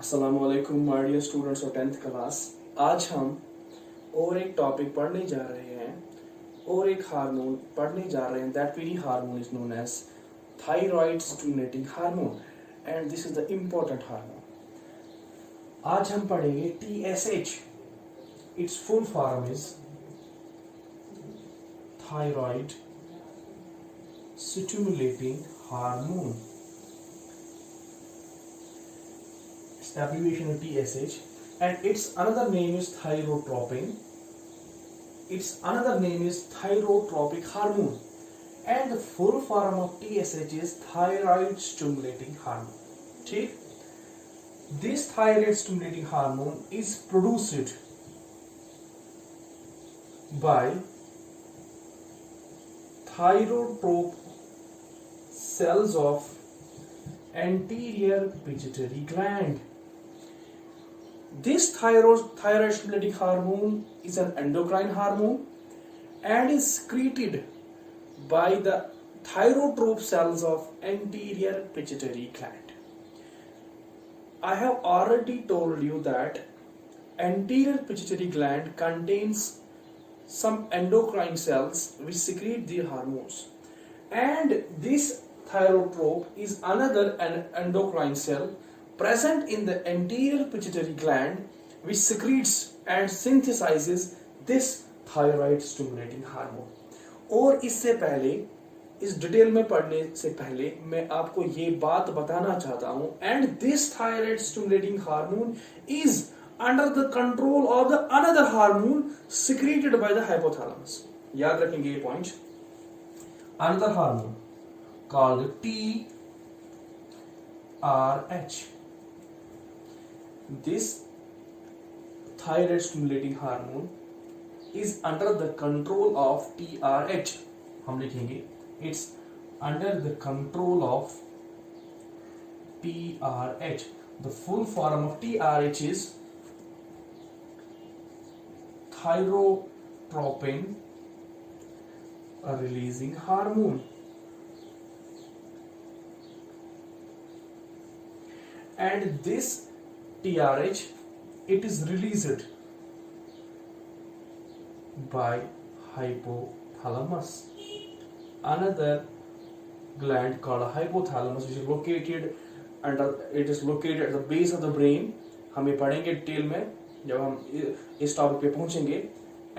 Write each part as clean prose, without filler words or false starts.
अस्सलामुअलैकुम my dear students of 10th class. आज हम और एक टॉपिक पढ़ने जा रहे हैं और एक हार्मोन पढ़ने जा रहे हैं। That very hormone is known as thyroid stimulating hormone and this is the important hormone. आज हम पढ़ेंगे TSH। Its full form is thyroid stimulating hormone. Abbreviation of TSH, and its another name is thyrotropin. Its another name is thyrotropic hormone, and the full form of TSH is thyroid stimulating hormone. ठीक? This thyroid stimulating hormone is produced by thyrotrope cells of anterior pituitary gland. This thyroid stimulating hormone is an endocrine hormone and is secreted by the thyrotrope cells of anterior pituitary gland. I have already told you that anterior pituitary gland contains some endocrine cells which secrete the hormones, and this thyrotrope is another endocrine cell present in the anterior pituitary gland which secretes and synthesizes this thyroid stimulating hormone. और इससे पहले इस detail में पढ़ने से पहले मैं आपको ये बात बताना चाहता हूं, and this thyroid stimulating hormone is under the control of the another hormone secreted by the hypothalamus. याद रखेंगे ये point. Another hormone called TRH. This thyroid stimulating hormone is under the control of TRH. हम लिखेंगे it's under the control of TRH. The full form of TRH is thyrotropin releasing hormone. And this TRH, it is released by hypothalamus, another gland called hypothalamus, which is located at the base of the brain. हमें पढ़ेंगे detail में जब हम इस topic पे पहुंचेंगे।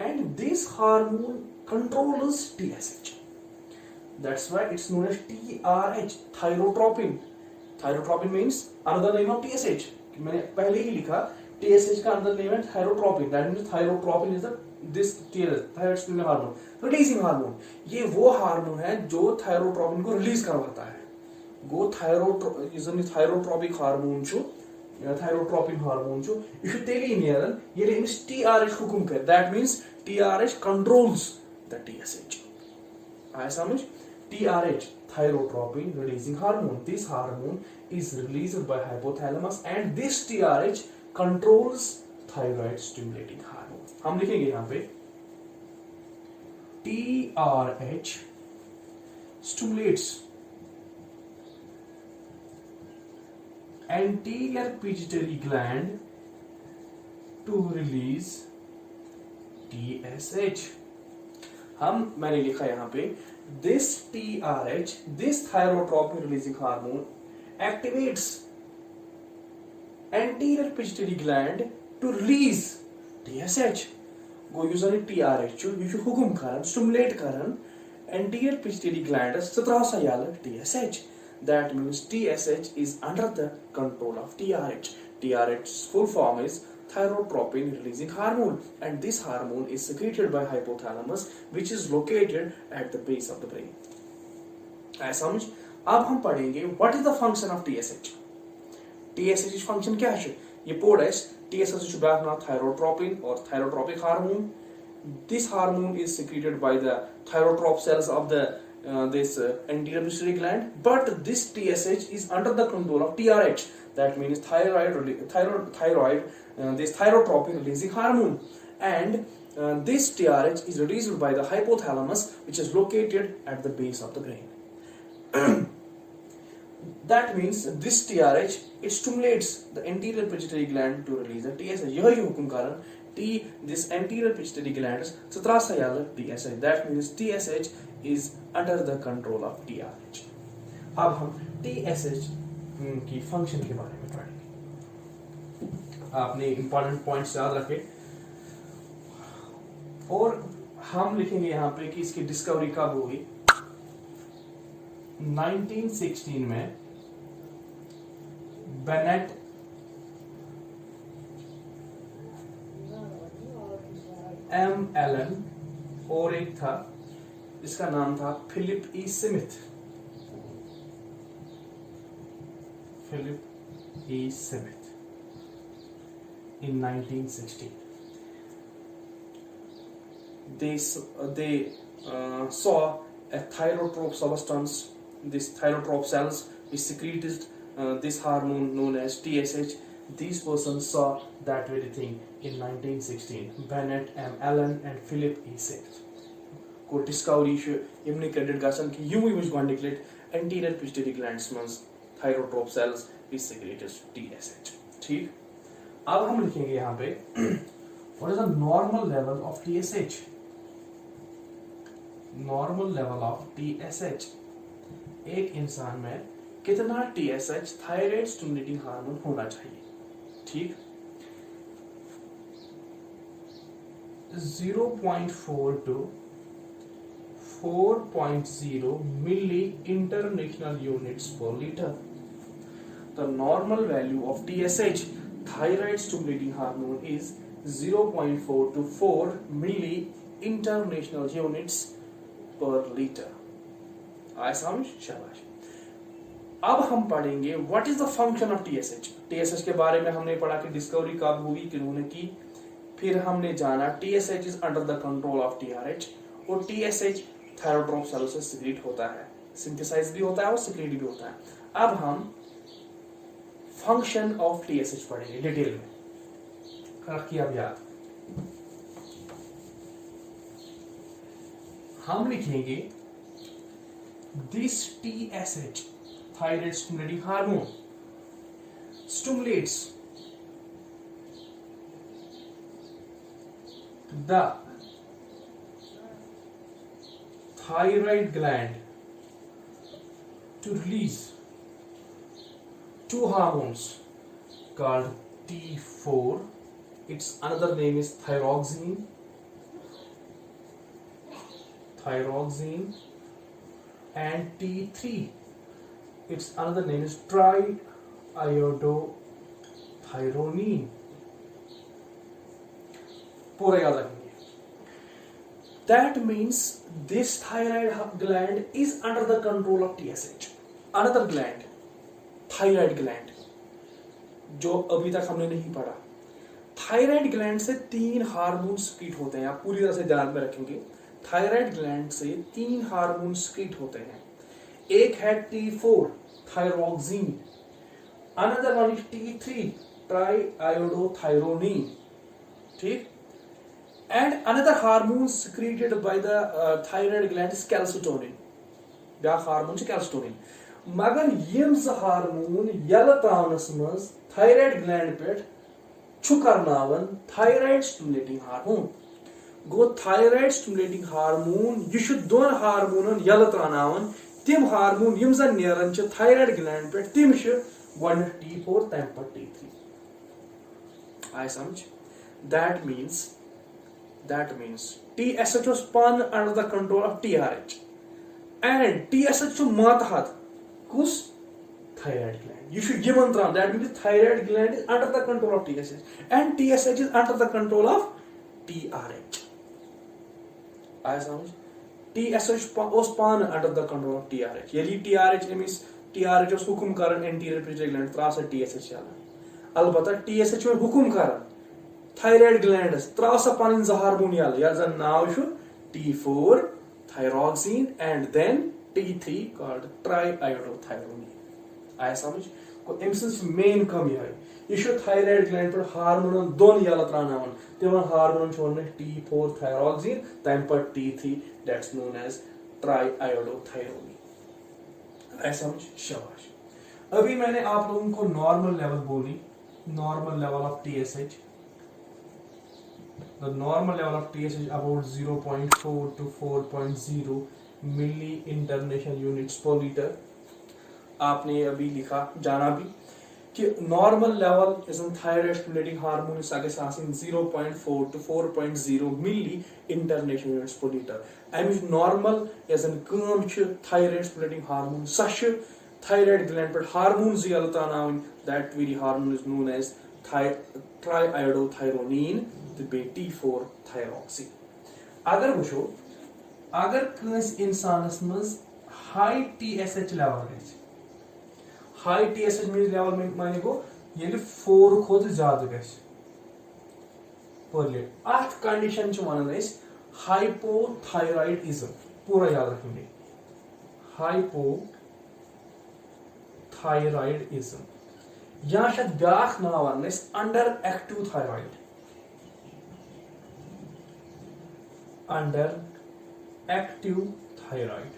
And this hormone controls TSH. That's why it's known as TRH, thyrotropin. Thyrotropin means another name of TSH. मैंने पहले ही लिखा TSH का another name है thyrotropin. That means thyrotropin is this thyroid stimulating hormone, releasing hormone. ये वो hormone है जो thyrotropin को रिलीज करवाता है। वो थायरोट्रोपिक हार्मोन जो थायरोट्रोपिन हार्मोन जो यह तेली नियरन ये लेकिन TRH हुकुम कर। That means TRH controls the TSH. आया समझ? TRH, thyrotropin releasing hormone. This hormone is released by hypothalamus, and this TRH controls thyroid stimulating hormone. हम लिखेंगे यहाँ पे TRH stimulates anterior pituitary gland to release TSH. मैंने लिखा यहाँ पे this TRH, this thyrotropin releasing hormone activates anterior pituitary gland to release TSH. Go user TRH जो ये हुकुम करन stimulate करन anterior pituitary gland सत्रह सायाल TSH. That means TSH is under the control of TRH. TRH's full form is thyrotropin releasing hormone, and this hormone is secreted by hypothalamus, which is located at the base of the brain. ऐसा समझ? अब हम पढ़ेंगे what is the function of TSH. TSH function क्या है? ये पोड है TSH is background thyrotropin or thyrotropic hormone. This hormone is secreted by the thyrotrope cells of the this anterior pituitary gland, but this TSH is under the control of TRH. That means this thyrotropin releasing hormone, and this TRH is released by the hypothalamus, which is located at the base of the brain. That means this TRH it stimulates the anterior pituitary gland to release the TSH. यह हुकुम कारण this anterior pituitary glands सत्रह याल TSH. That means TSH is under the control of TRH. अब हम TSH की function के बारे में पढ़ेंगे. आपने इंपॉर्टेंट पॉइंट्स याद रखे और हम लिखेंगे यहाँ पे कि इसकी डिस्कवरी कब हुई. 1916 में बेनेट एम एलन और एक था जिसका नाम था Philip E Smith. Philip E Smith in 1916. They saw a thyrotrope substance. This thyrotrope cells which secreted this hormone known as TSH. These persons saw that very thing in 1916. Bennett M. Allen and Philip E. Smith. को discovery श इमने credit गासन कि यूं ही गोंडिक्लेट anterior pituitary glands में thyrotrope cells which secreted TSH. ठीक. अब हम लिखेंगे यहाँ पे what is the normal level of TSH? Normal level of TSH. एक इंसान में कितना TSH थायराइड स्टिमुलेटिंग हार्मोन होना चाहिए. ठीक. 0.4 to 4.0 milli international units per liter. The normal value of TSH thyroid stimulating hormone is 0.4 to 4 milli international units per liter. आया समझ? शाबाश. अब हम पढ़ेंगे what is the function of TSH. TSH के बारे में हमने पढ़ा कि डिस्कवरी कब हुई, किन्होंने की. फिर हमने जाना TSH is under the control of TRH और TSH थायरोट्रोप सेल से सिक्रीट होता है, सिंथेसाइज भी होता है और सिक्रीट भी होता है. अब हम फंक्शन ऑफ TSH पढ़ेंगे डिटेल में. रखिए अब याद. हम लिखेंगे this TSH thyroid stimulating hormone stimulates the thyroid gland to release two hormones called T4. Its another name is thyroxine and T3. Its another name is triiodothyronine. पूरा याद रखेंगे. That means this thyroid gland is under the control of TSH. Another gland, thyroid gland, जो अभी तक हमने नहीं पढ़ा. Thyroid gland से 3 हार्मोन स्क्रीट होते हैं. आप पूरी तरह से ध्यान में रखेंगे. थायराइड ग्लैंड से 3 हार्मोन स्क्रीट होते हैं. एक है T4 thyroxine, another one is T3 ट्राइआयोडोथायरोनिन. ठीक. And another hormone secreted by the thyroid gland is calcitonin. ब्या हार्मोन छ कैल्सिटोनिन. मगर यम ज हार्मोन यल तावनस मज थायराइड ग्लैंड पेट छु करनावन थायराइड स्टिमुलेटिंग हार्मोन. गो थायराइड स्टिमुलेटिंग हार्मोन यह छु दोन हार्मोनन यल त्रानावन. तिम हार्मोन यम जन नेरन छ थायराइड ग्लैंड पे तिम छ वन T4 तम पर T3. आई समझ. दैट मींस TSH was पान under the control of TRH and TSH छु मातहत कुस thyroid gland. You should give antram. That means thyroid gland is under the control of TSH and TSH is under the control of TRH. आई समझ. TSH was पान under the control of TRH. यदि TRH means TRH was Hukum Karan anterior pituitary gland त्रास TSH चला. अलबत्ता TSH में हुकुम करन thyroid gland त्रास पान ज हार्मोन या जन नाव छु T4 thyroxine and then T3 called triiodothyronine. आया समझ. को एमसिस मेन कमी है. यह थायराइड ग्लैंड पर हार्मोन दोन यल त्रानावन. तिमन हार्मोन छ वन T4 thyroxine तम पर T3 that's known as triiodothyronine. आया समझ. शाबाश. अभी मैंने आप लोगों को नॉर्मल लेवल बोली, normal level of TSH. The normal level of TSH about 0.4 to 4.0 milli international units per litre. आपने अभी लिखा जाना भी कि normal level is thyroid stimulating hormone इस अगस आसिन 0.4 to 4.0 milli international units per litre. अमिच नॉर्मल इज कम थायराइड स्टिमुलेटिंग हार्मोन सह थायराइड ग्लैंड पे हार्मोन यल तानावन. That very hormone is known as triiodothyronine तो बे T4 थायरॉक्सी. अगर वुचो अगर कंस इंसानस मज हाई TSH लेवल गए, हाई TSH मीन लेवल में माने गो ये 4 खोद ज्यादा गए पर लीटर. अथ कंडीशन वन हाइपोथायराइडिज्म. पूरा याद रखेंगे हाइपोथायराइडिज्म. या शायद ब्याख नाव वन under active thyroid. Under active thyroid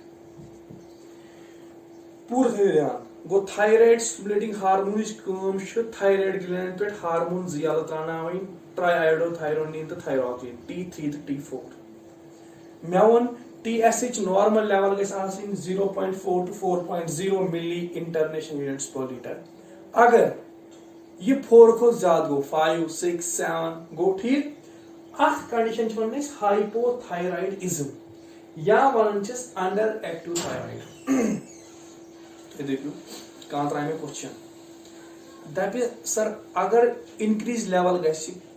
पूरा ध्यान गो. Thyroid stimulating hormone thyroid gland पे हार्मोन यल त्रावन ट्राईआयोडोथायरोनिन तो थायरॉक्सिन T3 तो T4. मे वन TSH नॉर्मल लेवल गस 0.4 to 4.0 milli international units per litre. अगर ये 4 को ज्यादा गो 5 6 7 गो ठीक. अथ कंडीशन वन हाइपोथायराइडिज्म या वन अंडर एक्टिव थायराइड. देखो कहाँ त्रा मे क्वेश्चन दप सर अगर इंक्रीज लेवल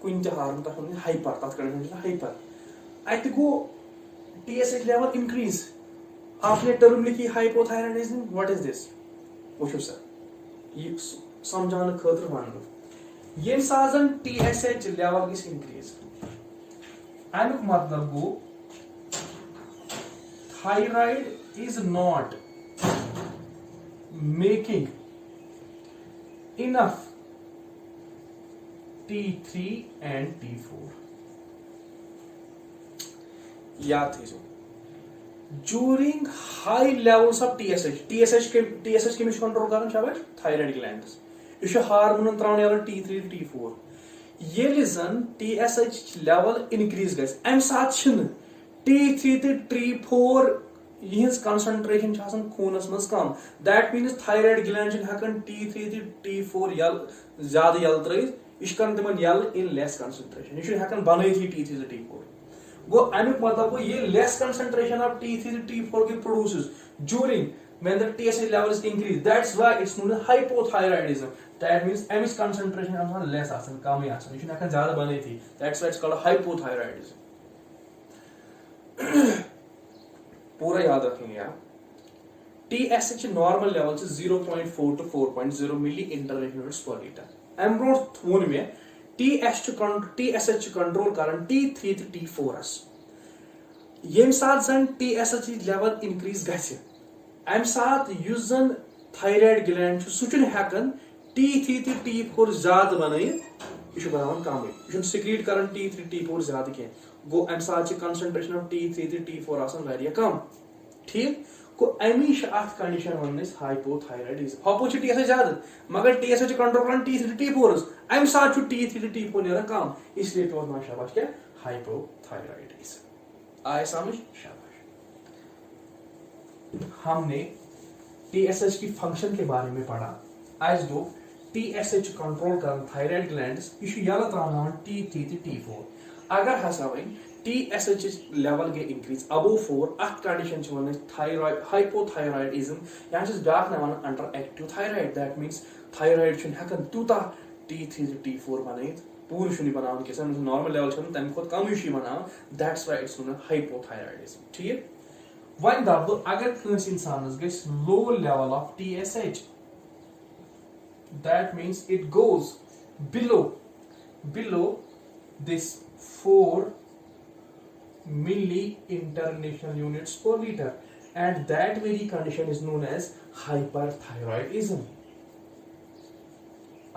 गुन हार्मोन तक हाइपर तथ हाइपर अत गो TSH लेवल इंक्रीज. आपने टर्म लिखी हाइपोथायराइडिज्म. What is this? वो सर ये समझाने खतर वन ये साजन TSH लेवल गस इंक्रीज. अमुक मतलब गो thyroid is not making enough T3 and T4. याद थी during high levels of TSH कमिश control कर थायराइड ग्लैंड्स. यह हार्मोन त्रावन T3 T4. ये जन TSH लेवल इंक्रीज गस अम सात T3 तो T4 यहज कंसंट्रेशन खूनस मज कम. दैट मीन्स थायराइड ग्लैंड हेकन T3 तो T4 ज्यादा यल त्रयित. यह कर तिमन यल इन लेस कंसंट्रेशन. यह हेकन बनयित T3 तो T4. गो अमुक मतलब गो ये less concentration of T3 to T4 के produces during when the TSH level is increased. That's why it's known as hypothyroidism. That means amiss concentration आसान less आसान कम ही आसान. इसने आकर ज़्यादा बनी थी. That's why it's called hypothyroidism. पूरा याद रखेंगे आप. TSH normal level से 0.4 to 4.0 milli international units per litre. एम्ब्रोड थोन में TSH कंट्रोल करन T3 to T4 ये साथ जन TSH लेवल इंक्रीज गछि. अम साथ युस जन थायराइड ग्लैंड सह हेकन T3 to T4 ज्यादा बनयित. यह बनावन कम. यह सिक्रीट करन T3 T4 ज्यादा कह. गो अम साथ concentration of T3 to T4 आसान वारिया कम. ठीक को अमिश अथ कंडीशन वन हाइपोथायराइडिज्म. हपो TSH ज्यादा मगर TSH कंट्रोल करन T3 to T4 अम साथ T3 to T4 नेरा कम. इसलिए तो ना शाबाश क्या हाइपोथायराइडिज्म. आए समझ? शाबाश. हमने TSH की फंक्शन के बारे में पढ़ा. आज दो TSH कंट्रोल कर थायराइड ग्लैंड्स इशू याला त्रावन T3 to T4. अगर हसा वही TSH लेवल के इंक्रीज अबव 4 अथ कंडीशन वन थायराइड हाइपोथायराइडिज्म. यहाँ ब्याक ना under active thyroid. That means thyroid हेकन तूता T3 to T4 बनयित पूर बनावन के नॉर्मल लेवल तम खुद कम बनावन. That's why it's known hypothyroidism. ठीक वन दप अगर कंस इंसानस गस low level of TSH. That means it goes below this 4 milli international units per liter, and that very condition is known as hyperthyroidism.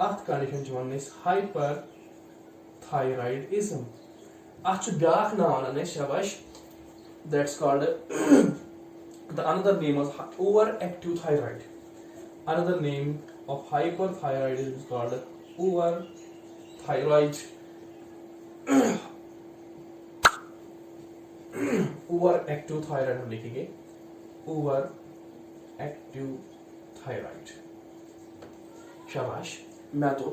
Ath condition one is hyperthyroidism. Ach ब्याख नाम है शाबाश. That's called the another name is overactive thyroid. another name of hyperthyroidism is called overthyroid overactive thyroid हम लिखेंगे overactive thyroid। शाबाश। मैं तो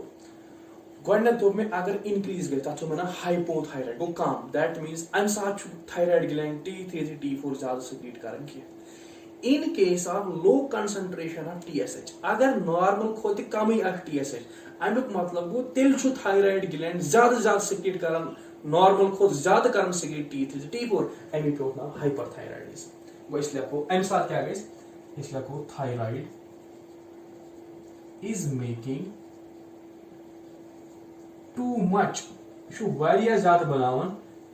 गोडनेथ दो में अगर इंक्रीज गई तथ वन हाइपोथायराइड गो कम दैट मीन्स अम साथ थायराइड ग्लैंड T3 T4 ज्यादा सिक्रीट करन की in case of low concentration of TSH अगर नॉर्मल खोत कम TSH अमुक मतलब गो तेल थायराइड ग्लैंड ज्यादा सिक्रीट करन नॉर्मल खोत ज्यादा करन सिक्रीट T3 T4 अमी पे ना हाइपरथायराइडिज्म गो इस लिखो अम साथ क्या गई इस लिखो thyroid is making too much शो वारिया ज्यादा बनावन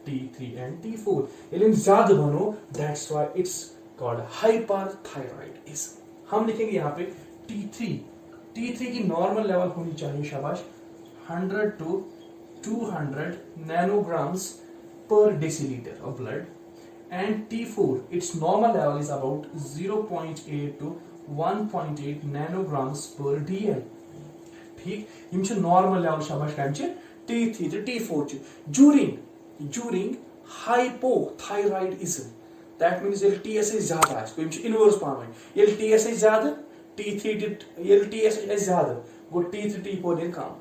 T3 and T4 लेकिन ज्यादा बनो that's why it's called hyperthyroidism। हम लिखेंगे यहाँ पे T3 की नॉर्मल लेवल होनी चाहिए शाबाश 100 to 200 nanograms per deciliter of blood and T4 its normal level is about 0.8 to 1.8 nanograms per dl। ठीक यम छ नॉर्मल लेवल शाबाश कम छ T3 to T4 छ during hypothyroidism that means ये TSH ज्यादा है तो यम छ इनवर्स पावन ये TSH ज्यादा T3 ये TSH ज्यादा गो T3 T4 ने कम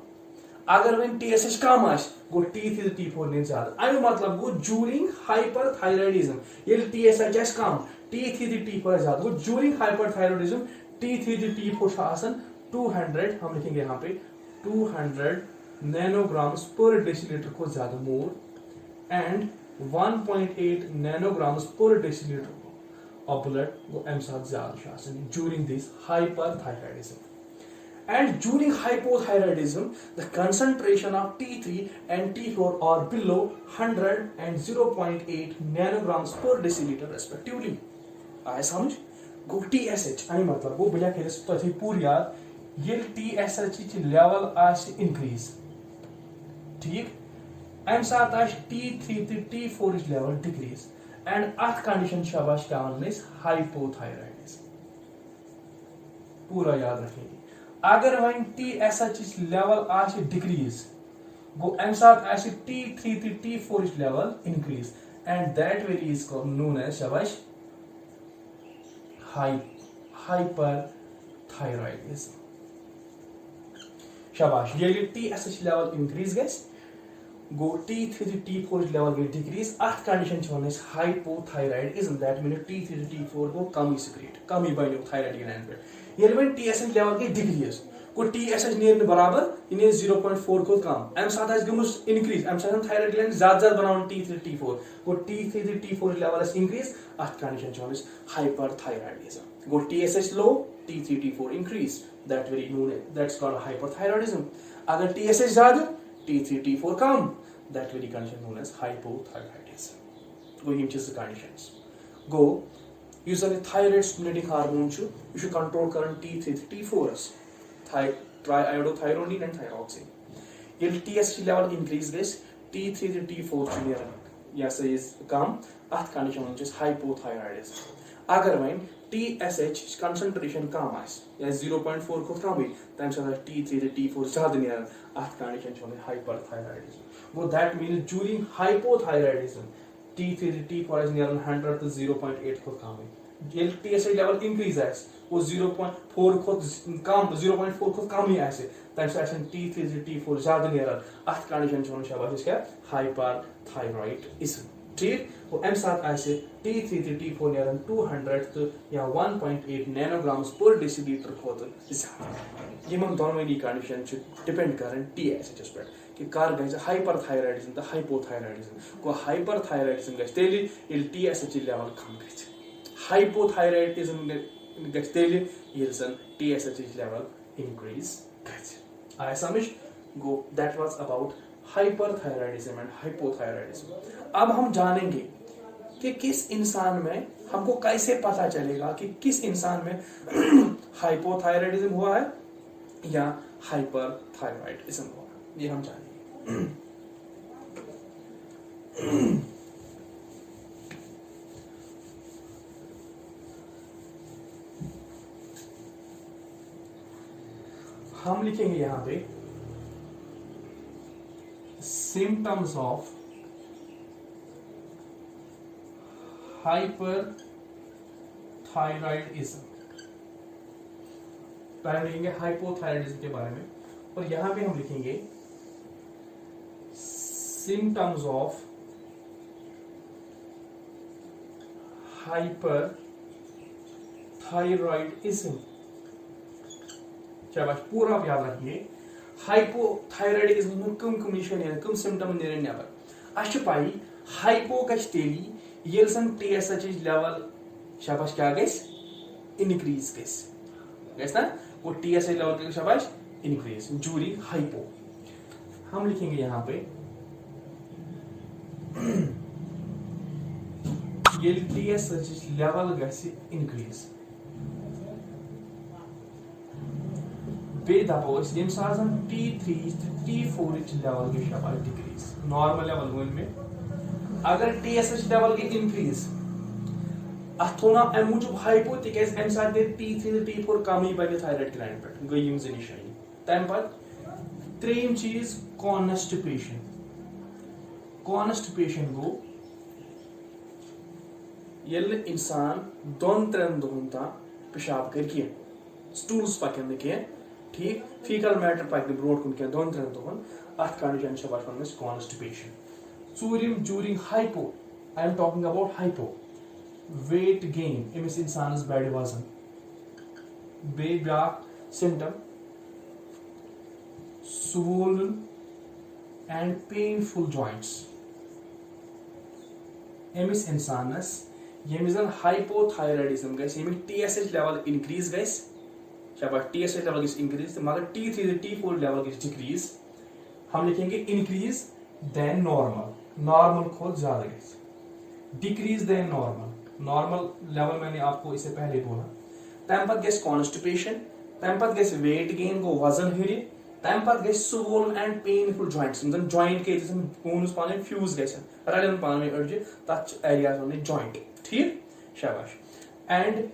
अगर वन TSH कम आस गो T3 T4 ने ज्यादा अमी मतलब गो during hyperthyroidism ये TSH कम T3 T4 ज्यादा गो during hyperthyroidism T3 T4 आसन 200 हम लिखेंगे यहाँ पे 200 nanograms per deciliter को ज्यादा more and 1.8 nanograms per deciliter of blood वो एम साथ ज्यादा आसन during this hyperthyroidism and during hypothyroidism the concentration of T3 and T4 are below 100 and 0.8 nanograms per deciliter respectively। आया समझ गो TSH आई मतलब गो बिला के तो थी पूरी याद ये TSH की लेवल आज इंक्रीज ठीक एम साथ आज T3 to T4 इस लेवल डिक्रीज एंड अथ कंडीशन शाबाश क्या वन हाइपोथायराइडिज्म पूरा याद रखेंगे अगर वन TSH इस लेवल आज डिक्रीज गो एम साथ आज T3 to T4 इस level increase and that very is known as शाबाश hyperthyroidism। शाबाश ये TSH लेवल इंक्रीज गस गो T3 to T4 लेवल गई डिक्रीज अथ कंडीशन छ वन hypothyroidism that mean T3 to T4 गो कम सिक्रीट कम बनो थायराइड ग्लैंड पे ये वन TSH लेवल गई डिक्रीज गो TSH नेर बराबर इन 0.4 को कम एम साथ आज गमुस इंक्रीज एम साथ थायराइड ग्लैंड ज्यादा बनावन T3 T4 go T3 to T4 level increase अथ कंडीशन छ one hyperthyroidism go TSH low T3 T4 increase that very known that's called hyperthyroidism अगर TSH ज्यादा T3 T4 come that very condition known as hypothyroidism गो यम चीज conditions गो युस thyroid stimulating hormone छु यु कंट्रोल करन T3 T4 अस triiodothyronine and thyroxine ये TSH लेवल इंक्रीज गस T3 T4 छु नेरन यस इज कम अथ कंडीशन व्हिच इज hypothyroidism अगर वन TSH concentration कम आस या 0.4 को कम तम साथ T3 T4 ज्यादा नेरन अथ कंडीशन छ hyperthyroidism वो that mean during hypothyroidism T3 T4 is near 100 to 0.8 को कम ये TSH लेवल इंक्रीज आस वो 0.4 को कम 0.4 को कम ही आसे तम साथ T3 T4 ज्यादा नेरन अथ कंडीशन छ शाबाश क्या hyperthyroidism ठीक वो एम साथ आसे T3 to T4 नेरन 200 to या 1.8 nanograms per deciliter Khot Yemen दोनों कंडीशन डिपेंड करन TSH पे कि कार गज हाइपरथायराइडिज्म तो हाइपोथायराइडिज्म को हाइपरथायराइडिज्म गज तेली इल TSH लेवल कम गज हाइपोथायराइडिज्म गज तेली इल सन TSH लेवल इंक्रीज गज आया समझ go that was about hyperthyroidism and hypothyroidism. अब हम जानेंगे कि किस इंसान में हमको कैसे पता चलेगा कि किस इंसान में हाइपोथायराइडिज्म हुआ है या हाइपरथायराइडिज्म हुआ है ये हम जानेंगे। हम लिखेंगे यहां पे सिम्टम्स ऑफ हाइपरथायराइडिज्म, पहले लिखेंगे हाइपोथायराइडिज्म के बारे में, और यहां पे हम लिखेंगे सिम्टम्स ऑफ हाइपरथायराइडिज्म। शाबाश, पूरा आप याद रखिए हाइपोथायराइडिज्म में कम निशान कम सिम्टम नबर अच्छे पाई हाइपो गश तेली ये TSH लेवल शाबाश क्या गस इनक्रीज गस ना, वो TSH लेवल का शाबाश इनक्रीज ड्यूरिंग हाइपो। हम लिखेंगे यहां पे ये TSH लेवल गस इनक्रीज बे दपो T3 T4 लेवल के शाबाश डिक्रीज नॉर्मल लेवल में अगर TSH लेवल के इंक्रीज अथोना अम मूजूब हाइपो तिकेज अम साथ T3 T4 कम बने थायराइड ग्लैंड पे गई यम निशानी। तम पत त्रेम चीज कॉन्स्टिपेशन। कॉन्स्टिपेशन गो येल इंसान 2-3 दोहन ता पेशाब कर स्टूल्स पकन ठीक फीकल मैटर पकन ब्रोट कुन 2-3 दोहन अथ condition constipation. Tourism during hypo, I am talking about hypo. Weight gain, emis insan's bad वजन। बेब्याक symptom, swollen and painful joints. emis insan's yemis hypothyroidism gas yemis TSH level increase gas शाबाश TSH level gas increase मगर T3 T4 level gas decrease। हम लिखेंगे increase then normal, normal खोल ज्यादा decrease than normal. Normal level मैंने आपको इससे पहले बोला। तम पत गैस कॉन्स्टिपेशन, तम पत गैस वेट गेन गो वजन हिड़े, तम पत gas swollen and painful joints joint के बोन्स पाने फ्यूज गसन रलन पाने अड़जे तथ एरियाज वन जॉइंट ठीक शाबाश। एंड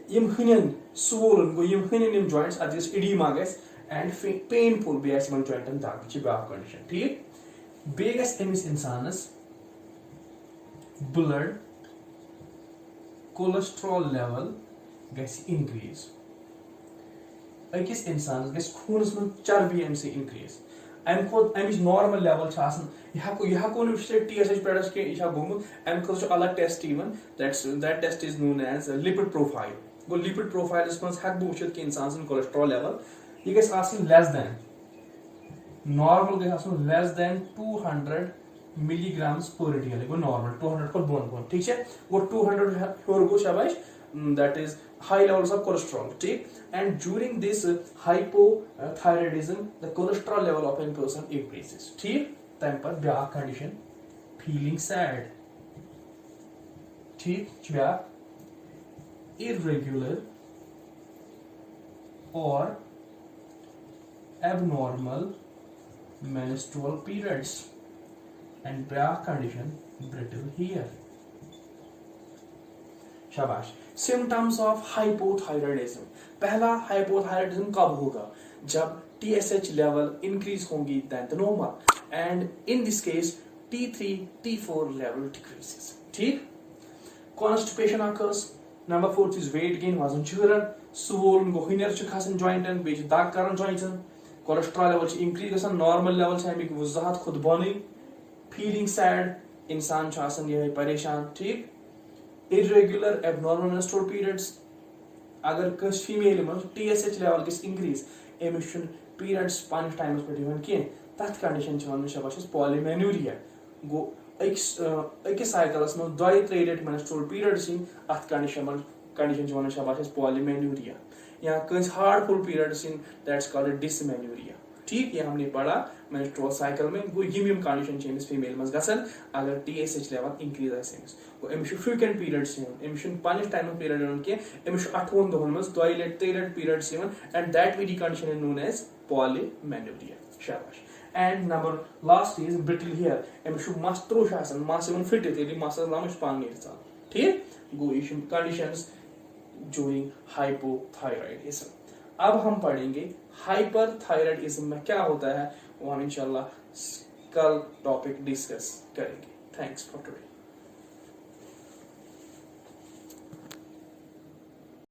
यम हनन स्वोलन गो यम हनन यम जॉइंट्स अत गैस इडीमा गैस एंड पेनफुल बे आसि जॉइंटन दग ब्याक कंडीशन ठीक। बेगस एमिस इंसानस ब्लड कोलेस्ट्रॉल लेवल गस इंक्रीज। अकिस इंसानस गस खूनस में चर्बी अम से इंक्रीज अमिच नॉर्मल लेवल यह TSH पेडस के यह गोमुत अम खो अलग test that test is known as lipid profile. गो लिपिड प्रोफाइल मज हेक बह वुचित कि इंसान कोलेस्ट्रॉल लेवल यह गस less than normal less than 200 milligrams पर डेली गो नॉर्मल 200 को बोन ठीक है वो 200 हेर गो शाबाश that is high levels of cholesterol ठीक। And during this hypothyroidism the cholesterol level of an person increases ठीक। तम पर ब्याक कंडीशन फीलिंग सैड ठीक ब्याक इर्रेगुलर और abnormal menstrual periods and ब्याक condition brittle hair। शाबाश। सिम्टम्स ऑफ हाइपोथायराइडिज्म, पहला हाइपोथायराइडिज्म कब होगा जब TSH लेवल इंक्रीज होंगी then the normal and in this case T3 T4 level decreases ठीक। Constipation occurs। Number 4 is weight gain वजन चुरन स्वोलन गो हनर खसन जॉइंटन बे दग करन जॉइंटन कोलेस्ट्रॉल लेवल इंक्रीज गसन नॉर्मल लेवल अमिक वजाहत खुद बन फीलिंग सैड इंसान ये परेशान ठीक। इरेगुलर एबनॉर्मल मेंस्ट्रुअल पीरियड्स अगर कस फीमेल मन TSH लेवल गस इंक्रीज एमिस पीरियड्स पानिस टाइमस पे कह तथ कंडीशन शाबाश पॉलीमेन्यूरिया गो अकिस साइकिलस में 2-3 रेट मेंस्ट्रुअल पीरियड्स अथ कंडीशन शाबाश पॉलीमेन्यूरिया या कस हार्डफुल पीरियड्स दैट्स कॉल्ड डिसमेन्यूरिया ठीक। ये हमने पढ़ा मेंस्ट्रुअल साइकिल में गो यम कंडीशन फीमेल मज गसन अगर TSH लेवल इंक्रीज अमिस फ्रीक्वेंट पीरियड्स अमिस पनिस टाइम पीरियड कह अमिस 8 दोहन मज 2-3 periods and that very condition is known as polymenorrhoea शाबाश। And number last is brittle hair अमिस मस त्रो मस फिटित मस लमस पान ठीक गो ये कंडीशंस ड्यूरिंग हाइपोथायराइडिज्म। अब हम पढ़ेंगे हाइपरथायराइडिज्म में क्या होता है, वो हम इंशाल्लाह कल टॉपिक डिस्कस करेंगे। Thanks for today.